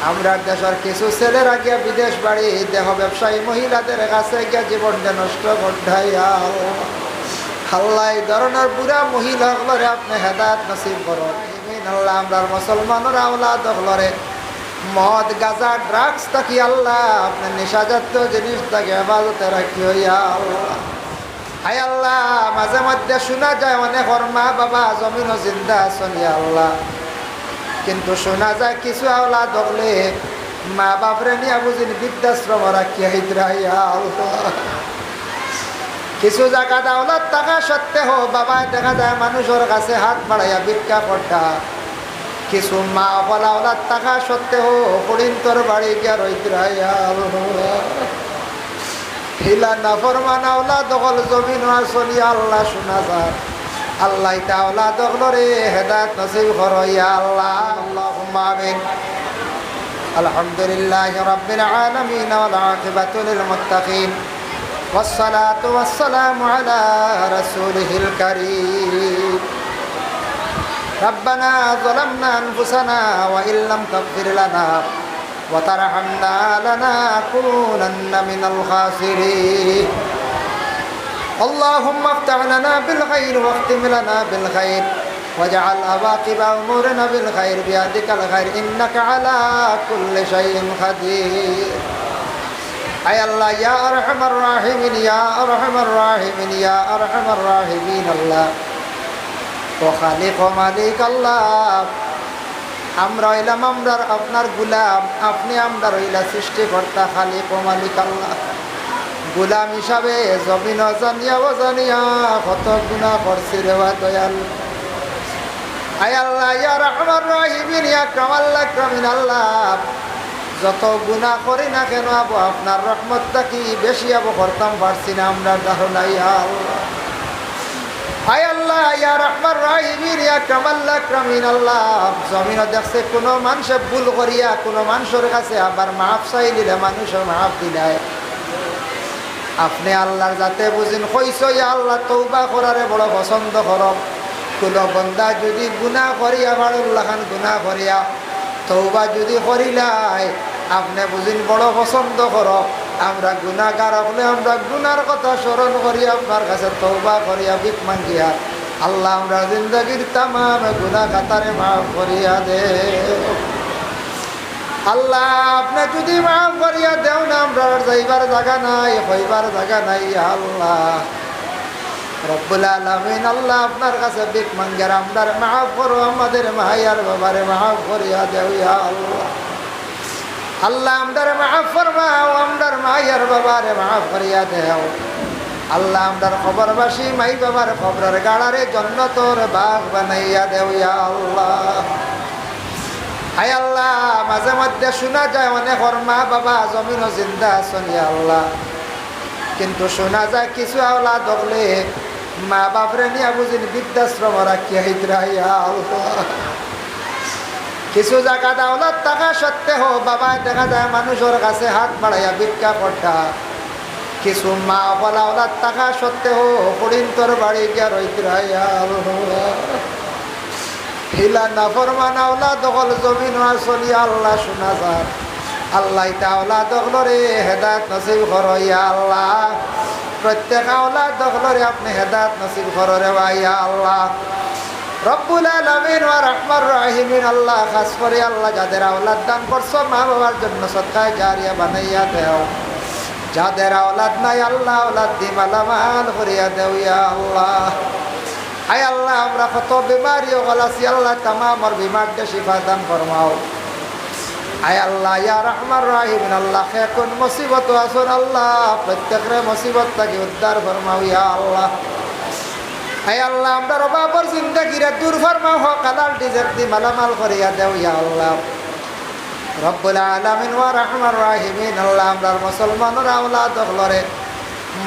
আমরা দেশের কিছু ছেলেরা গিয়া বিদেশ বাড়ি দেহ ব্যবসায়ী মহিলাদের কাছে গিয়া জীবনটা নষ্ট করঠাইয়া আল্লাহ এই ধরনের বুড়া মহিলাগুলোরে আপনি হেদায়েত নসিব করুন। আল্লাহ আমরা মুসলমানের আওলাদ হলরে মদ গাঁজা ড্রাগস থাকি আল্লাহ আপনি নেশাজাতীয় জিনিস থাকি হেফাজতে রাখি হইয়া আল্লাহ। হায় আল্লাহ মাঝে মধ্যে শোনা যায় অনেক ওর মা বাবা জমিন ও জিন্দা আছেন আল্লাহ, কিন্তু শোনা যায় কিছু আওলাদ হলে মা বাপরে নিয়ে বুঝিন বৃদ্ধাশ্রম রাখিয়া হিদ্রাইয়া আল্লাহ। কিছু জায়গা আওলাদ থাকা সত্ত্বেও বাবা দেখা যায় মানুষের কাছে হাত বাড়াইয়া ভিক্ষা করতা। কিছু মা বলা আওলাদ থাকা সত্ত্বেও পরিন্তর বাড়ি গিয়া রইদ্রাইয়া আল্লাহ। হিলা নাফরমান আওলাদ দখল জমিন আসলি আল্লাহ শোনা যায় আল্লাহ ইতা আওলাদ দখলরে হেদায়েত নসিব করো ইয়া আল্লাহ। আল্লাহুম্মা আমিন। আলহামদুলিল্লাহি রাব্বিল আলামিন ওয়াল আকিবাতু লিল মুত্তাকিন ওয়াসসালাতু ওয়াসসালামু আলা রাসূলিহিল কারীম। রব্বানা যালামনা আনফুসানা ওয়া ইল্লাম তাগফির লানা ওয়া তারহামনা লানাকুনান্না মিনাল খাসিরিন। اللهم افتح لنا بالخير واختم لنا بالخير واجعل عواقب امورنا بالخير بيدك الخير انك على كل شيء قدير. اي الله يا ارحم الراحمين يا ارحم الراحمين يا ارحم الراحمين الله ও খালিক ও মালিক আল্লাহ, আমরা হইলাম আমরার আপনার গুলাম, আপনি আমরা হইলা সৃষ্টিকর্তা খালিক ও মালিক আল্লাহ। গুলাম হিসাবে জমিন অজানিয়া অজানিয়া কত গুনাহ করছি রে দয়াল। আয় আল্লাহ ইয়া রাহমান রাহিমিন ইয়া কামাল আকরামিন আল্লাহ, যত গুনাহ করি না কেন আবু আপনার রহমতটা কি বেশি আবু করতাম পারছি না আমরা ধারণা ইয়া আল্লাহ। আয় আল্লাহ ইয়া রাহমান রাহিমিন ইয়া কামাল আকরামিন আল্লাহ, জমিন দেখছে কোনো মানুষে ভুল করিয়া কোনো মানুষের কাছে আবার মাফ চাই দিলে মানুষের মাফ দিলায় আপনি আল্লাহর যাতে বুঝিন কইছো ইয়া আল্লাহ তওবা করারে বড় পছন্দ করব। কোন বান্দা যদি গুনাহ করিয়া বাড়ুল্লাহ খান গুনাহ করিয়া তওবা যদি করিলাই আপনি বুঝিন বড় পছন্দ করব। আমরা গুনাহগার হলে আমরা গুনার কথা স্মরণ করিয়া আপনার কাছে তওবা করিয়া ভিক মাঙ্গিয়া আল্লাহ আমরা জিন্দেগীর তামাম গুনাহ খাতারে মাফ করিয়া দে আল্লাহ। আপনি যদি মাফ করিয়া দেও না আমরা যাইবার জায়গা নাই হইবার জায়গা নাই আল্লাহ রব্বুল আলামিন আল্লাহ আপনার কাছে ভিক মাঙ্গের আমরা মাফ করো, আমাদের মায়ার বাবারে মাফ করিয়া দেও ইয়া আল্লাহ। আল্লাহ আমাদের মাফ ফরমাও, আমাদের মায়ার বাবারে মাফ করিয়া দেও আল্লাহ। আমাদের খবরবাসী মাই বাবার খবরের গাড়ারে জান্নাতের বাগ বানাইয়া দেও ইয়া আল্লাহ। হায় আল্লাহ মাঝে মধ্যে শোনা যায় অনেক ওর মা বাবা জমিন ও জিন্দা আছেন আল্লাহ, কিন্তু শোনা যায় কিছু আওলাদ হলে মা বাপরে নিয়ে বুঝিন বৃদ্ধাশ্রম রাখিয়া হিদ্রাইয়া আল্লাহ। কিছু জায়গা আওলাদ থাকা সত্ত্বেও বাবা দেখা যায় মানুষের কাছে হাত বাড়াইয়া ভিক্ষা করতা। কিছু মা বলা আওলাদ থাকা সত্ত্বেও পরিন্তর বাড়ি গিয়া রইদ্রাইয়া আল্লাহ। হিলা নাফরমান আওলাদ দখল জমিন আসলি আল্লাহ শোনা যায় আল্লাহ ইতা আওলাদ দখলরে হেদায়েত নসিব করো ইয়া আল্লাহ। প্রত্যেক আওলাদ দখলরে আপনি হেদায়েত নসিব করো রে ইয়া আল্লাহ। রব্বুল আলামিন ওয়া রাহমান রাহিমিন আল্লাহ, খাস করে আল্লাহ যাদের আওলাদ দান করছো মা বাবার জন্য সদকায়ে জারিয়া বানাইয়া দেও। যাদের আওলাদ নাই আল্লাহ আওলাদ দি মালামাল করিয়া দেও ইয়া আল্লাহ। আয় আল্লাহ আমরা কত বিমারি ওগলাছি আল্লাহ তামামর বিমারটা শিফা দান ফরমাও। আয় আল্লাহ ইয়া রাহমান রাহিম আল্লাহ কোন মুসিবত আসুন আল্লাহ প্রত্যেকের মুসিবত থেকে উদ্ধার ফরমাও ইয়া আল্লাহ। আয় আল্লাহ আমরা বাবার জিন্দেগিরে দূর ফরমাও হক হালাল রিজিক দি মালামাল করিয়া দেও ইয়া আল্লাহ। রব্বুল আলামিন ওয়া রাহমান রাহিমিন আল্লাহ আমরা মুসলমানের আওলাদ হলরে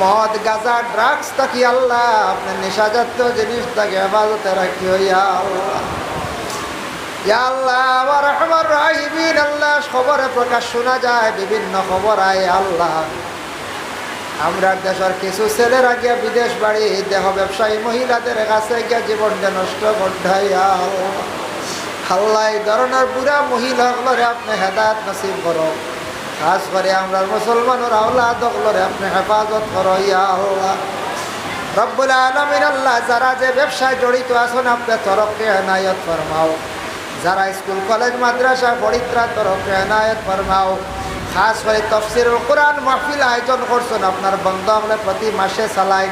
মদ গাঁজা ড্রাগস থাকি আল্লাহ আপনি নেশাজাতীয় জিনিস থাকি হেফাজতে রাখি ইয়া আল্লাহ। ইয়া আল্লাহ ওয়া রাহমান রাহিমিন আল্লাহ খবরে প্রকাশ শোনা যায় বিভিন্ন খবর আয় আল্লাহ আমরা দেশের কিছু ছেলেরা গিয়া বিদেশ বাড়ি দেহ ব্যবসায়ী মহিলাদের কাছে গিয়া জীবনটা নষ্ট করতে আল্লাহ এই ধরনের বুড়া মহিলাগুলোরে আপনি হেদায়েত নসিব করো, খাস করে আমরা মুসলমানের আওলাদ গুলোরে আপনি হেফাজত করো ইয়া আল্লাহ রব্বুল আলামিন। আল্লাহ যারা যে ব্যবসায় জড়িত আছেন আপনি তরফে এনায়েত ফরমাও, যারা স্কুল কলেজ মাদ্রাসা পড়িত্রা তরফে এনায়েত ফরমাও, খাস করে তাফসীরুল কোরআন মাহফিল আয়োজন করছেন আপনার বন্ধুগুলো প্রতি মাসে চালায়,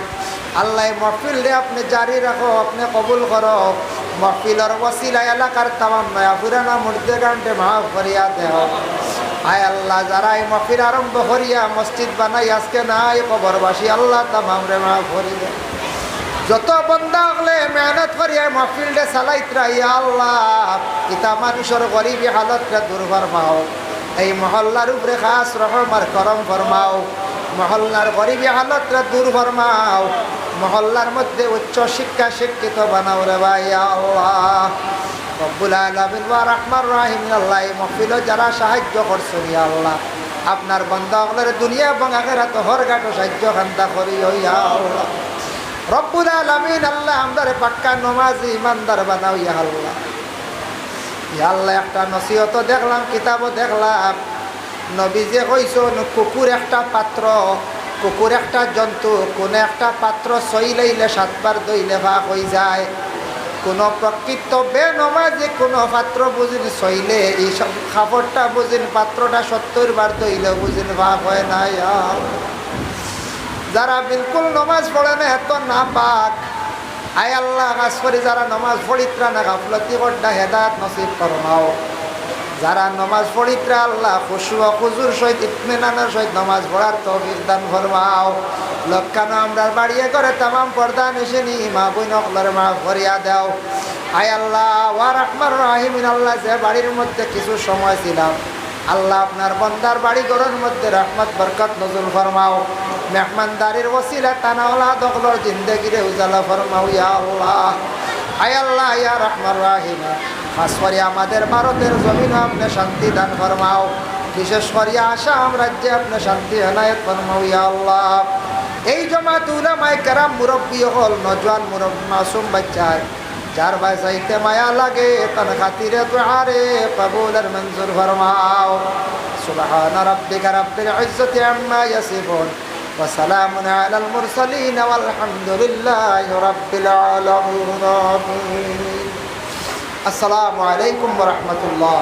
আল্লাহ মাহফিল রে আপনি জারি রাখো, আপনি কবুল করো, মাহফিলের ওসিলা এলাকার তামাম নয়া পুরানা মুর্দে গান্ডে মাফ করিয়া দেও। আয় আল্লাহ যারা এই মাহফিল আরম্ভ করিয়া মসজিদ বানাই আজকে নাই কবরবাসী আল্লাহ তামাম রে মাফ করি দে। যত বন্দা হলে মেহনত করিয়া মাহফিলটা চালাইতরা ইয়া আল্লাহ ইতা মানুষের গরিবী হালতটা দূর ফরমাও, এই মহল্লার উপরে খাস রহম আর করম ফরমাও, মহল্লার গরিবী হালতটা দূর ফরমাও, মহল্লার মধ্যে উচ্চ শিক্ষা শিক্ষিত বানাও রে ভাই আল্লাহ রব্বুল আলামিন ওয়া রাহমান রাহিম। আল্লাহ এই মাহফিলে যারা সাহায্য করছেন ইয়া আল্লাহ আপনার বান্দাগুলোর দুনিয়া এবং আখিরাতে হরঘাটো সাহায্য খান্তা করিও ইয়া আল্লাহ রব্বুল আলামিন। আল্লাহ আমাদের পাক্কা নমাজি ইমানদার বানাও ইয়া আল্লাহ। ইয়া আল্লাহ একটা নসিহত দেখলাম, কিতাবও দেখলাম, নবী যে কইছেন কুকুর একটা পাত্র, কুকুর একটা জন্তু, কোনো একটা পাত্র সইলাইলে 7 বার দইলে ভাগ হয়ে যায়। কোনো প্রকৃত বেনমাজি কোনো পাত্র বুঝিন সইলে এই সব খাবারটা বুঝিন পাত্রটা 70 বার দইলে বুঝিন ভাগ হয় না। যারা বিলকুল নমাজ পড়ে না এত না পাক, আয় আল্লাহ কাজ করে যারা নমাজ পড়িত্রা না গাফলতি করডা হেদায়েত নসিব ফরমাও, যারা নমাজ পড়িত্রা আল্লাহ খুশু ও খুজুর সহিত ইতমিনানের সহিত নমাজ পড়ার তৌফিক দান ফরমাও। লক্ষানো আমরা বাড়িয়ে করে তামাম পর্দা নিশিনি মা বোন সকলের মাফ করিয়া দাও। আয় আল্লাহ ওয়া রাহমান রাহিমিন। আল্লাহ যে বাড়ির মধ্যে কিছু সময় ছিলাম আল্লাহ আপনার বন্দার বাড়ি ঘরের মধ্যে রহমত বরকত নজুল ফরমাও, মেহমানদারির ওসিলা তানাওয়ালা দখলর জিন্দেগিরে উজালা ফরমাও ইয়া আল্লাহ। আয় আল্লাহ ইয়া রাহমান রাহিম খাস করে আমাদের ভারতের জমিন আপনি শান্তি দান ফরমাও, বিশেষ করে আসাম রাজ্যে আপনি শান্তি এনায়েত ফরমাও ইয়া আল্লাহ। এই জমাত উলামায়ে কেরাম মুরব্বী হল নজওয়ান মুরব্বী মাসুম বাচ্চায় যার বাসাইতে মায়া লাগে তার খাতিরে দুআরে কবুল আর মঞ্জুর ফরমাও। সুবহান রাব্বিকা রাব্বিল ইজ্জাতি আম্মা ইয়াসিফুন ওয়া সালামুন আলাল মুরসালিন ওয়াল হামদুলিল্লাহি রাব্বিল আলামিন। আসসালামু আলাইকুম ওয়া রাহমাতুল্লাহ।